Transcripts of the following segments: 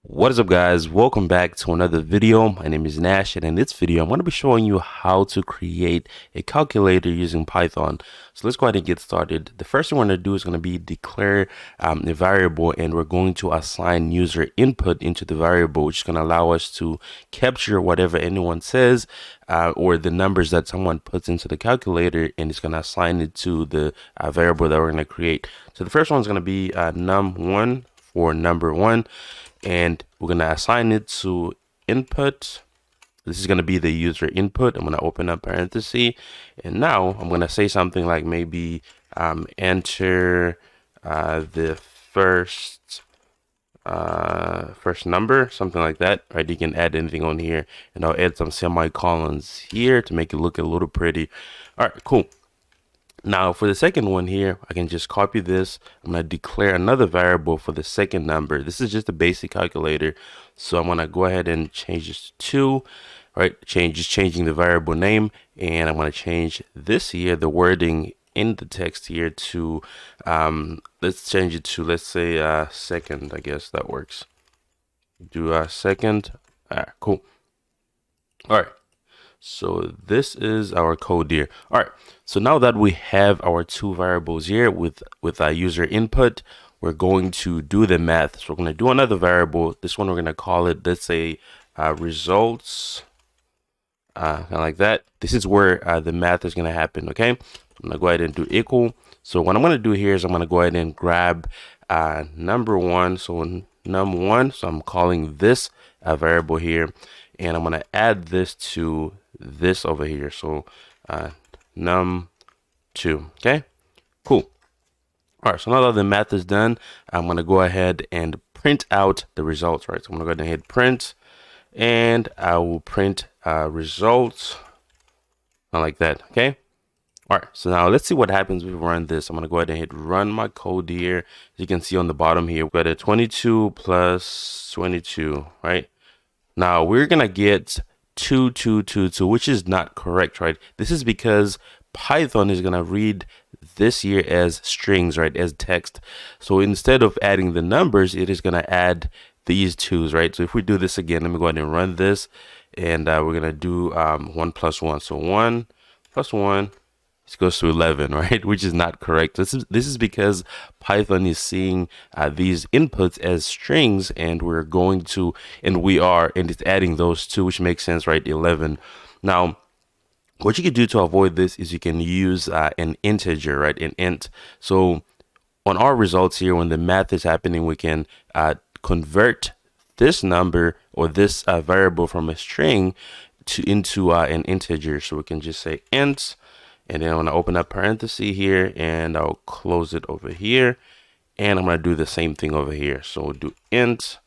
What is up, guys? Welcome back to another video. My name is Nash, and in this video I'm going to be showing you how to create a calculator using Python. So let's go ahead and get started. The first thing we're going to do is going to be declare a variable, and we're going to assign user input into the variable, which is going to allow us to capture whatever anyone says or the numbers that someone puts into the calculator, and it's going to assign it to the variable that we're going to create. So the first one is going to be num1 for number one, and we're going to assign it to input. This is going to be the user input. I'm going to open up parenthesis, and now I'm going to say something like maybe enter the first number, something like that, right? You can add anything on here, and I'll add some semicolons here to make it look a little pretty. All right, cool. Now for the second one here, I can just copy this. I'm going to declare another variable for the second number. This is just a basic calculator. So I'm going to go ahead and change this to 2, right? Changing the variable name. And I'm going to change this here, the wording in the text here to, let's change it to, let's say second. I guess that works. Do a second. All right, cool. All right. So this is our code here. All right. So now that we have our two variables here with our user input, we're going to do the math. So we're going to do another variable. This one we're going to call it, let's say, results, kind of like that. This is where the math is going to happen. Okay. I'm going to go ahead and do equal. So what I'm going to do here is I'm going to go ahead and grab number one. So num1. So I'm calling this variable here, and I'm going to add this to this over here. So num2. Okay, cool. All right, so now that the math is done, I'm going to go ahead and print out the results, right? So I'm going to go ahead and hit print, and I will print results like that. Okay. All right, so now let's see what happens if we run this. I'm going to go ahead and hit run my code here. As you can see on the bottom here, we've got a 22 plus 22, right? Now we're going to get 2222, which is not correct, right? This is because Python is going to read this here as strings, right, as text. So instead of adding the numbers, it is going to add these twos, right? So if we do this again, let me go ahead and run this, and we're going to do 1 plus 1. So 1 plus 1. It goes to 11, right? Which is not correct. This is because Python is seeing these inputs as strings, and we're going to, and it's adding those two, which makes sense, right? 11. Now, what you can do to avoid this is you can use an integer, right? An int. So on our results here, when the math is happening, we can convert this number or this variable from a string into an integer. So we can just say int. And then I'm going to open up parenthesis here, and I'll close it over here. And I'm going to do the same thing over here. So we'll do int,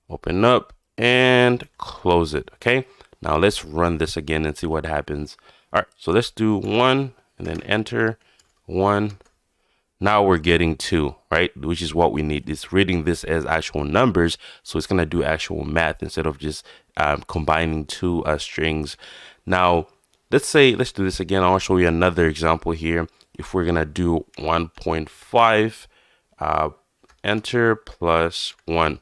open up, and close it. Okay. Now let's run this again and see what happens. All right. So let's do 1 and then enter 1. Now we're getting 2, right? Which is what we need. It's reading this as actual numbers. So it's going to do actual math instead of just combining two strings. Now, let's do this again. I'll show you another example here. If we're going to do 1.5, enter plus 1.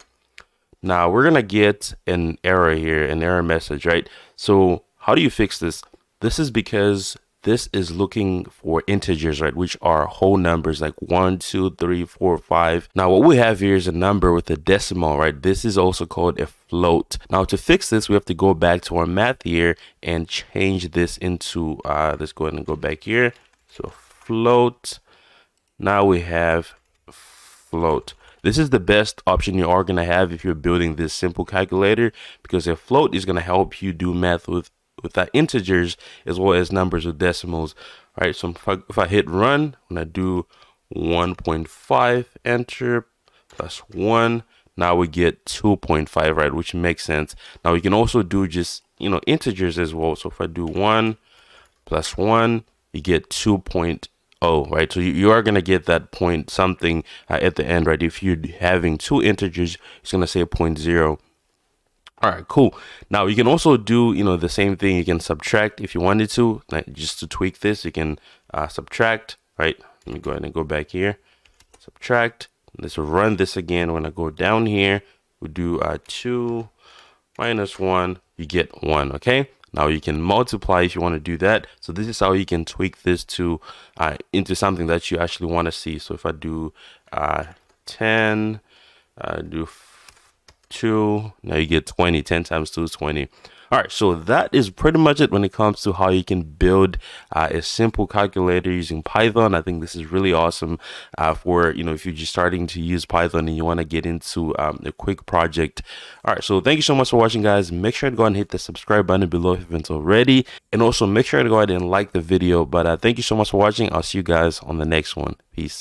Now we're going to get an error here, an error message, right? So how do you fix this? This is because this is looking for integers, right? Which are whole numbers like 1, 2, 3, 4, 5. Now what we have here is a number with a decimal, right? This is also called a float. Now to fix this, we have to go back to our math here and change this into, let's go ahead and go back here. So float. Now we have float. This is the best option you are going to have if you're building this simple calculator, because a float is going to help you do math with that integers as well as numbers with decimals. All right, so if I hit run, I'm gonna do 1.5, enter plus 1. Now we get 2.5, right, which makes sense. Now we can also do just integers as well. So if I do 1 plus 1, you get 2.0, right? So you are gonna get that point something at the end, right? If you're having two integers, it's gonna say 0.0. All right, cool. Now you can also do, the same thing. You can subtract if you wanted to, like just to tweak this. You can subtract, right? Let me go ahead and go back here. Subtract. Let's run this again. When I go down here, we do 2 minus 1, you get 1. Okay, now you can multiply if you want to do that. So this is how you can tweak this to into something that you actually want to see. So if I do 10, do 2, now you get 20. 10 times 2 is 20. All right, so that is pretty much it when it comes to how you can build a simple calculator using Python. I think this is really awesome for, if you're just starting to use Python and you want to get into a quick project. All right, so thank you so much for watching, guys. Make sure to go ahead and hit the subscribe button below if you haven't already, and also make sure to go ahead and like the video. But thank you so much for watching. I'll see you guys on the next one. Peace.